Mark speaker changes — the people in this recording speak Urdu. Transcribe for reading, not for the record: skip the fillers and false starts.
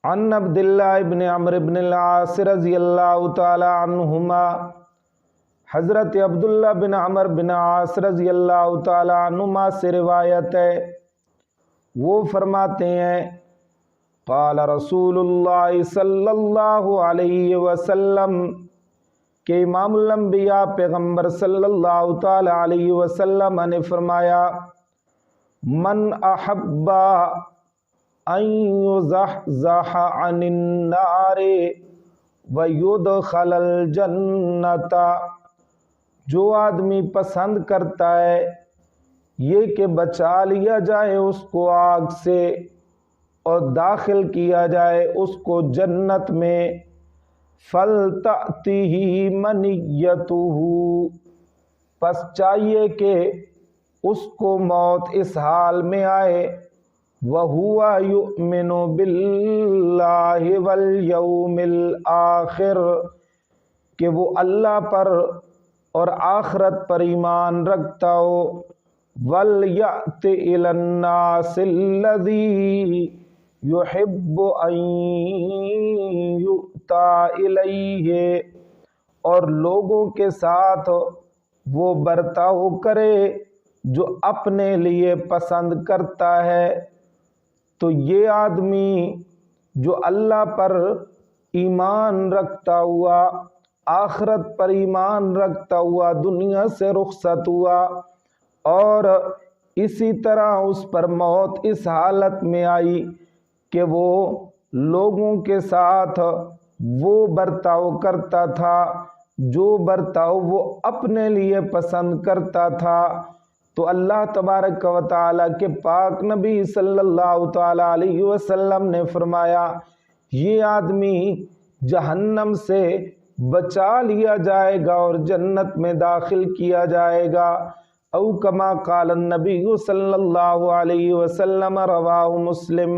Speaker 1: عن عبداللہ ابن عمرو بن العاص رضی اللہ تعالی عنہما، حضرت عبداللہ بن عمر بن عاص رضی اللہ تعالی عنہما سے روایت ہے، وہ فرماتے ہیں قال رسول اللہ صلی اللہ علیہ وسلم کہ امام الانبیاء پیغمبر صلی اللہ تعالی علیہ وسلم نے فرمایا من احب ان یزحزح عن النار ویدخل الجنت، جو آدمی پسند کرتا ہے یہ کہ بچا لیا جائے اس کو آگ سے اور داخل کیا جائے اس کو جنت میں، فَلْتَأْتِهِ مَنِيَّتُهُ، پس چاہیے کہ اس کو موت اس حال میں آئے، وَهُوَ يُؤْمِنُ بِاللَّهِ وَالْيَوْمِ الْآخِرِ، کہ وہ اللہ پر اور آخرت پر ایمان رکھتا ہو، وَلْيَأْتِ إِلَى النَّاسِ الَّذِي يُحِبُّ أَن يُؤْتَى إِلَيْهِ، اور لوگوں کے ساتھ وہ برتاؤ کرے جو اپنے لیے پسند کرتا ہے۔ تو یہ آدمی جو اللہ پر ایمان رکھتا ہوا، آخرت پر ایمان رکھتا ہوا دنیا سے رخصت ہوا، اور اسی طرح اس پر موت اس حالت میں آئی کہ وہ لوگوں کے ساتھ وہ برتاؤ کرتا تھا جو برتاؤ وہ اپنے لیے پسند کرتا تھا، تو اللہ تبارک و تعالیٰ کے پاک نبی صلی اللہ تعالی علیہ وسلم نے فرمایا یہ آدمی جہنم سے بچا لیا جائے گا اور جنت میں داخل کیا جائے گا، او کما قال النبی صلی اللہ علیہ وسلم، رواہ مسلم۔